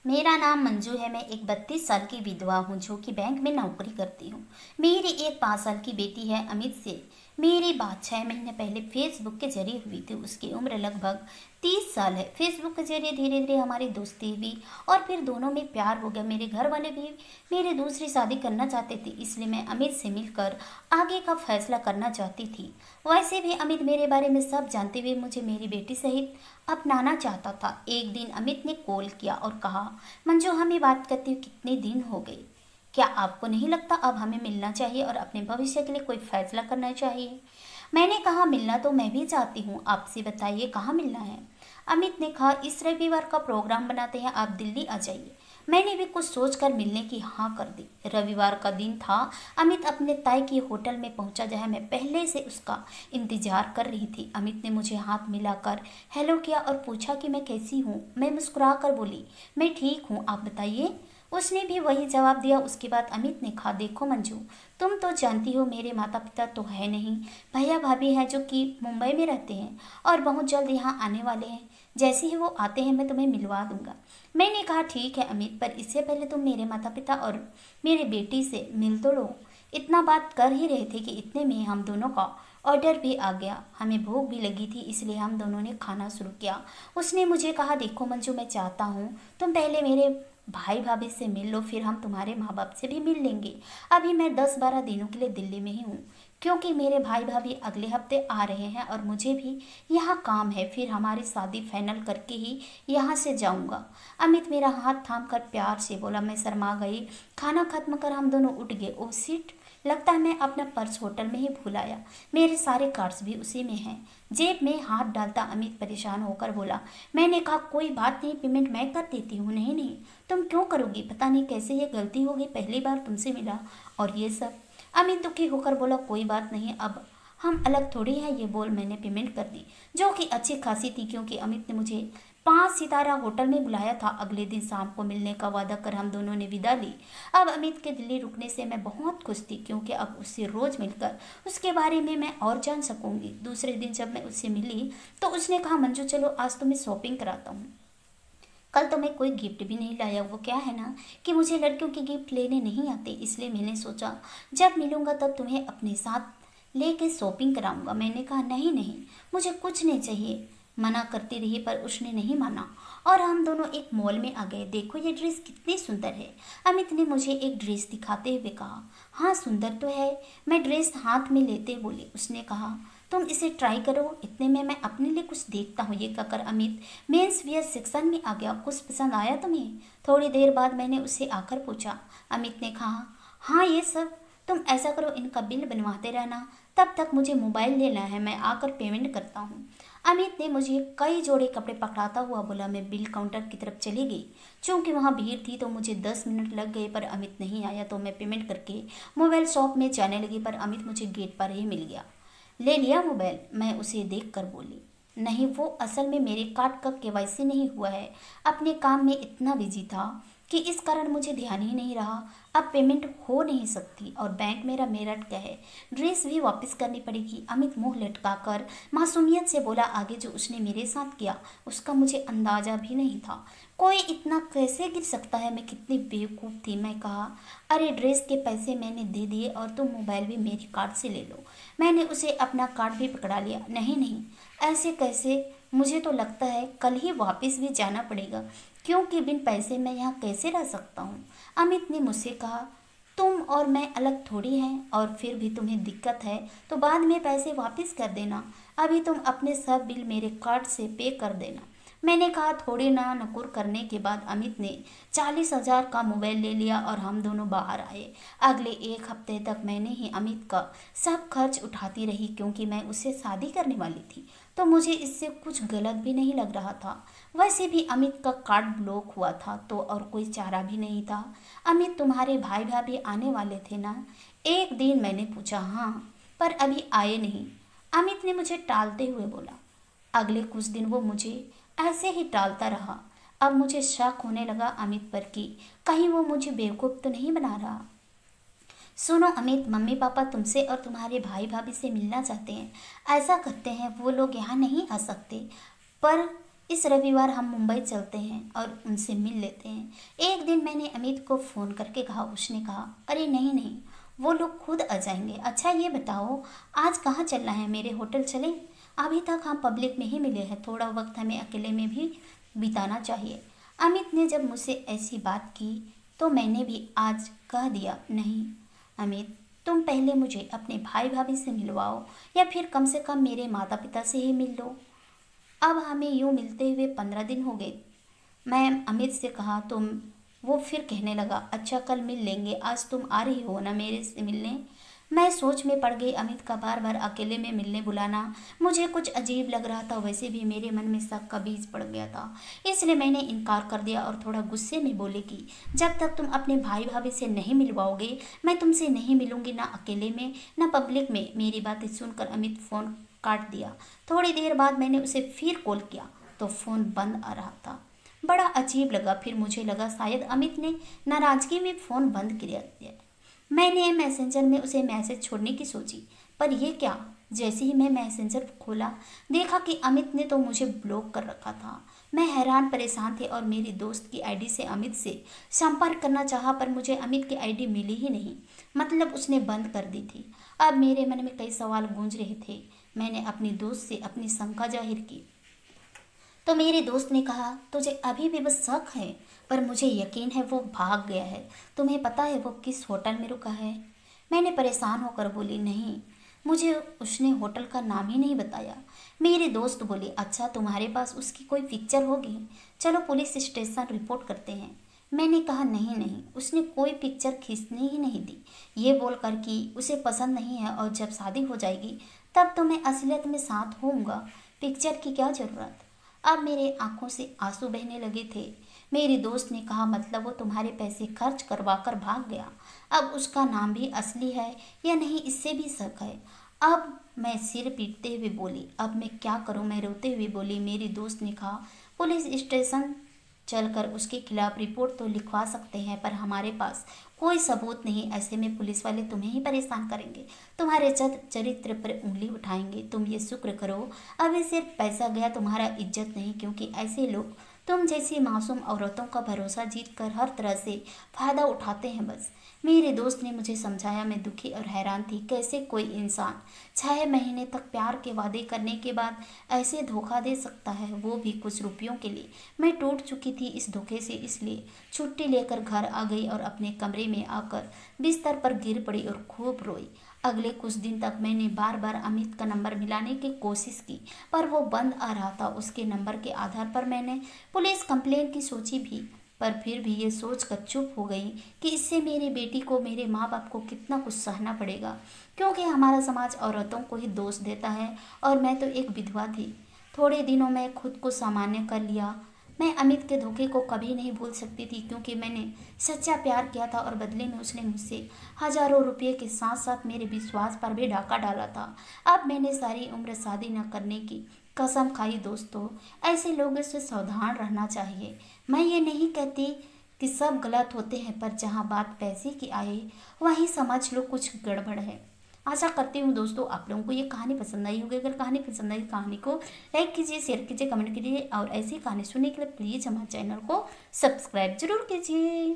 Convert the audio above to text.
मेरा नाम मंजू है। मैं एक 32 साल की विधवा हूँ जो कि बैंक में नौकरी करती हूँ। मेरी एक 5 साल की बेटी है अमित से। मेरी बात 6 महीने पहले फेसबुक के जरिए हुई थी। उसकी उम्र लगभग 30 साल है। फेसबुक के जरिए धीरे धीरे हमारी दोस्ती हुई और फिर दोनों में प्यार हो गया। मेरे घर वाले भी मेरी दूसरी शादी करना चाहते थे, इसलिए मैं अमित से मिलकर आगे का फैसला करना चाहती थी। वैसे भी अमित मेरे बारे में सब जानते हुए मुझे मेरी बेटी सहित अपनाना चाहता था। एक दिन अमित ने कॉल किया और कहा, मंजू हमें बात करते हुए कितने दिन हो गए। क्या आपको नहीं लगता अब हमें मिलना चाहिए और अपने भविष्य के लिए कोई फैसला करना चाहिए। मैंने कहा, मिलना तो मैं भी चाहती हूँ, आपसे बताइए कहाँ मिलना है। अमित ने कहा, इस रविवार का प्रोग्राम बनाते हैं, आप दिल्ली आ जाइए। मैंने भी कुछ सोचकर मिलने की हाँ कर दी। रविवार का दिन था। अमित अपने तय किए होटल में पहुंचा जहां मैं पहले से उसका इंतजार कर रही थी। अमित ने मुझे हाथ मिलाकर हेलो किया और पूछा कि मैं कैसी हूँ। मैं मुस्कुरा कर बोली, मैं ठीक हूँ, आप बताइए। उसने भी वही जवाब दिया। उसके बाद अमित ने कहा, देखो मंजू, तुम तो जानती हो मेरे माता पिता तो है नहीं, भैया भाभी हैं जो कि मुंबई में रहते हैं और बहुत जल्द यहाँ आने वाले हैं। जैसे ही वो आते हैं मैं तुम्हें मिलवा दूंगा। मैंने कहा, ठीक है अमित, पर इससे पहले तुम मेरे माता पिता और मेरी बेटी से मिल तो लो। इतना बात कर ही रहे थे कि इतने में हम दोनों का ऑर्डर भी आ गया। हमें भूख भी लगी थी, इसलिए हम दोनों ने खाना शुरू किया। उसने मुझे कहा, देखो मंजू, मैं चाहता हूँ तुम पहले मेरे भाई भाभी से मिल लो, फिर हम तुम्हारे माँ बाप से भी मिल लेंगे। अभी मैं 10-12 दिनों के लिए दिल्ली में ही हूँ क्योंकि मेरे भाई भाभी अगले हफ्ते आ रहे हैं और मुझे भी यहाँ काम है। फिर हमारी शादी फाइनल करके ही यहाँ से जाऊँगा। अमित मेरा हाथ थाम कर प्यार से बोला। मैं शर्मा गई। खाना खत्म कर हम दोनों उठ गए। ओ सीट, लगता है मैं अपना पर्स होटल में ही भूल आया। मेरे सारे कार्ड्स भी उसी में हैं। जेब में हाथ डालता अमित परेशान होकर बोला। मैंने कहा, कोई बात नहीं, पेमेंट मैं कर देती हूँ। नहीं नहीं, तुम क्यों करोगी, पता नहीं कैसे ये गलती होगी, पहली बार तुमसे मिला और ये सब। अमित दुखी होकर बोला, कोई बात नहीं, अब हम अलग थोड़ी हैं। ये बोल मैंने पेमेंट कर दी, जो कि अच्छी खासी थी क्योंकि अमित ने मुझे 5 सितारा होटल में बुलाया था। अगले दिन शाम को मिलने का वादा कर हम दोनों ने विदा ली। अब अमित के दिल्ली रुकने से मैं बहुत खुश थी क्योंकि अब उससे रोज मिलकर उसके बारे में मैं और जान सकूंगी। दूसरे दिन जब मैं उससे मिली तो उसने कहा, मंजू चलो आज तुम्हें शॉपिंग कराता हूँ। कल तो मैं कोई गिफ्ट भी नहीं लाया। वो क्या है ना कि मुझे लड़कियों के गिफ्ट लेने नहीं आते, इसलिए मैंने सोचा जब मिलूंगा तब तुम्हें अपने साथ लेके शॉपिंग कराऊंगा। मैंने कहा, नहीं नहीं, मुझे कुछ नहीं चाहिए। मना करती रही पर उसने नहीं माना और हम दोनों एक मॉल में आ गए। देखो ये ड्रेस कितनी सुंदर है। अमित ने मुझे एक ड्रेस दिखाते हुए कहा। हाँ सुंदर तो है, मैं ड्रेस हाथ में लेते बोली। उसने कहा, तुम इसे ट्राई करो, इतने में मैं अपने लिए कुछ देखता हूँ। ये कहकर अमित मेंस वियर सेक्शन में आ गया। कुछ पसंद आया तुम्हें? थोड़ी देर बाद मैंने उससे आकर पूछा। अमित ने कहा, हाँ ये सब। तुम ऐसा करो, इनका बिल बनवाते रहना, तब तक मुझे मोबाइल लेना है, मैं आकर पेमेंट करता हूँ। अमित ने मुझे कई जोड़े कपड़े पकड़ाता हुआ बोला। मैं बिल काउंटर की तरफ चली गई। चूंकि वहाँ भीड़ थी तो मुझे 10 मिनट लग गए पर अमित नहीं आया, तो मैं पेमेंट करके मोबाइल शॉप में जाने लगी पर अमित मुझे गेट पर ही मिल गया। ले लिया मोबाइल? मैं उसे देख कर बोली। नहीं, वो असल में मेरे कार्ड का केवाईसी नहीं हुआ है। अपने काम में इतना बिजी था कि इस कारण मुझे ध्यान ही नहीं रहा। अब पेमेंट हो नहीं सकती और बैंक मेरा मेरठ का है। ड्रेस भी वापस करनी पड़ेगी। अमित मुंह लटकाकर मासूमियत से बोला। आगे जो उसने मेरे साथ किया उसका मुझे अंदाजा भी नहीं था। कोई इतना कैसे गिर सकता है, मैं कितनी बेवकूफ़ थी। मैं कहा, अरे ड्रेस के पैसे मैंने दे दिए और तुम मोबाइल भी मेरे कार्ड से ले लो। मैंने उसे अपना कार्ड भी पकड़ा लिया। नहीं नहीं, ऐसे कैसे, मुझे तो लगता है कल ही वापस भी जाना पड़ेगा क्योंकि बिन पैसे मैं यहाँ कैसे रह सकता हूँ। अमित ने मुझसे कहा, तुम और मैं अलग थोड़ी हैं और फिर भी तुम्हें दिक्कत है तो बाद में पैसे वापस कर देना। अभी तुम अपने सब बिल मेरे कार्ड से पे कर देना। मैंने कहा। थोड़ी ना नकुर करने के बाद अमित ने 40,000 का मोबाइल ले लिया और हम दोनों बाहर आए। अगले 1 हफ्ते तक मैंने ही अमित का सब खर्च उठाती रही क्योंकि मैं उससे शादी करने वाली थी तो मुझे इससे कुछ गलत भी नहीं लग रहा था। वैसे भी अमित का कार्ड ब्लॉक हुआ था तो और कोई चारा भी नहीं था। अमित, तुम्हारे भाई भाभी आने वाले थे ना? एक दिन मैंने पूछा। हाँ, पर अभी आए नहीं, अमित ने मुझे टालते हुए बोला। अगले कुछ दिन वो मुझे ऐसे ही टालता रहा। अब मुझे शक होने लगा अमित पर कि कहीं वो मुझे बेवकूफ़ तो नहीं बना रहा। सुनो अमित, मम्मी पापा तुमसे और तुम्हारे भाई भाभी से मिलना चाहते हैं। ऐसा करते हैं, वो लोग यहाँ नहीं आ सकते पर इस रविवार हम मुंबई चलते हैं और उनसे मिल लेते हैं। एक दिन मैंने अमित को फ़ोन करके कहा। उसने कहा, अरे नहीं नहीं, वो लोग खुद आ जाएंगे। अच्छा ये बताओ, आज कहाँ चलना है? मेरे होटल चलें? अभी तक हम पब्लिक में ही मिले हैं, थोड़ा वक्त हमें अकेले में भी बिताना चाहिए। अमित ने जब मुझसे ऐसी बात की तो मैंने भी आज कह दिया, नहीं अमित, तुम पहले मुझे अपने भाई भाभी से मिलवाओ, या फिर कम से कम मेरे माता पिता से ही मिल लो। अब हमें यूँ मिलते हुए 15 दिन हो गए। मैं अमित से कहा तुम। वो फिर कहने लगा, अच्छा कल मिल लेंगे, आज तुम आ रही हो ना मेरे से मिलने? मैं सोच में पड़ गई। अमित का बार बार अकेले में मिलने बुलाना मुझे कुछ अजीब लग रहा था। वैसे भी मेरे मन में शक का बीज पड़ गया था, इसलिए मैंने इनकार कर दिया और थोड़ा गुस्से में बोली कि जब तक तुम अपने भाई भाभी से नहीं मिलवाओगे मैं तुमसे नहीं मिलूंगी, ना अकेले में ना पब्लिक में। मेरी बातें सुनकर अमित फ़ोन काट दिया। थोड़ी देर बाद मैंने उसे फिर कॉल किया तो फ़ोन बंद आ रहा था। बड़ा अजीब लगा। फिर मुझे लगा शायद अमित ने नाराज़गी में फ़ोन बंद कर दिया। मैंने मैसेंजर में उसे मैसेज छोड़ने की सोची, पर यह क्या? जैसे ही मैं मैसेंजर खोला देखा कि अमित ने तो मुझे ब्लॉक कर रखा था। मैं हैरान परेशान थे और मेरी दोस्त की आईडी से अमित से संपर्क करना चाहा, पर मुझे अमित की आईडी मिली ही नहीं। मतलब उसने बंद कर दी थी। अब मेरे मन में कई सवाल गूंज रहे थे। मैंने अपनी दोस्त से अपनी शंका जाहिर की तो मेरे दोस्त ने कहा, तुझे अभी भी बस शक है, पर मुझे यकीन है वो भाग गया है। तुम्हें पता है वो किस होटल में रुका है? मैंने परेशान होकर बोली, नहीं, मुझे उसने होटल का नाम ही नहीं बताया। मेरी दोस्त बोली, अच्छा तुम्हारे पास उसकी कोई पिक्चर होगी, चलो पुलिस स्टेशन रिपोर्ट करते हैं। मैंने कहा, नहीं नहीं, उसने कोई पिक्चर खींचने ही नहीं दी, ये बोलकर कि उसे पसंद नहीं है और जब शादी हो जाएगी तब तो मैं असलियत में साथ होऊंगा, पिक्चर की क्या ज़रूरत। अब मेरे आंखों से आंसू बहने लगे थे। मेरी दोस्त ने कहा, मतलब वो तुम्हारे पैसे खर्च करवा कर भाग गया। अब उसका नाम भी असली है या नहीं, इससे भी शक है। अब मैं सिर पीटते हुए बोली, अब मैं क्या करूं? मैं रोते हुए बोली। मेरी दोस्त ने कहा, पुलिस स्टेशन चलकर उसके खिलाफ रिपोर्ट तो लिखवा सकते हैं, पर हमारे पास कोई सबूत नहीं। ऐसे में पुलिस वाले तुम्हें ही परेशान करेंगे, तुम्हारे चरित्र पर उंगली उठाएंगे। तुम ये शुक्र करो अभी सिर्फ पैसा गया, तुम्हारा इज्जत नहीं, क्योंकि ऐसे लोग तुम जैसी मासूम औरतों का भरोसा जीत कर हर तरह से फ़ायदा उठाते हैं बस। मेरे दोस्त ने मुझे समझाया। मैं दुखी और हैरान थी। कैसे कोई इंसान 6 महीने तक प्यार के वादे करने के बाद ऐसे धोखा दे सकता है, वो भी कुछ रुपयों के लिए। मैं टूट चुकी थी इस धोखे से, इसलिए छुट्टी लेकर घर आ गई और अपने कमरे में आकर बिस्तर पर गिर पड़ी और खूब रोई। अगले कुछ दिन तक मैंने बार बार अमित का नंबर मिलाने की कोशिश की, पर वो बंद आ रहा था। उसके नंबर के आधार पर मैंने पुलिस कंप्लेंट की सोची भी, पर फिर भी ये सोचकर चुप हो गई कि इससे मेरी बेटी को, मेरे माँ बाप को कितना कुछ सहना पड़ेगा, क्योंकि हमारा समाज औरतों को ही दोष देता है और मैं तो एक विधवा थी। थोड़े दिनों में खुद को सामान्य कर लिया। मैं अमित के धोखे को कभी नहीं भूल सकती थी, क्योंकि मैंने सच्चा प्यार किया था और बदले में उसने मुझसे हजारों रुपये के साथ साथ मेरे विश्वास पर भी डाका डाला था। अब मैंने सारी उम्र शादी न करने की कसम खाई। दोस्तों, ऐसे लोगों से सावधान रहना चाहिए। मैं ये नहीं कहती कि सब गलत होते हैं, पर जहाँ बात पैसे की आए वहीं समझ लो कुछ गड़बड़ है। आशा करती हूँ दोस्तों आप लोगों को ये कहानी पसंद आई होगी। अगर कहानी पसंद आई, कहानी को लाइक कीजिए, शेयर कीजिए, कमेंट कीजिए और ऐसी कहानी सुनने के लिए प्लीज़ हमारे चैनल को सब्सक्राइब जरूर कीजिए।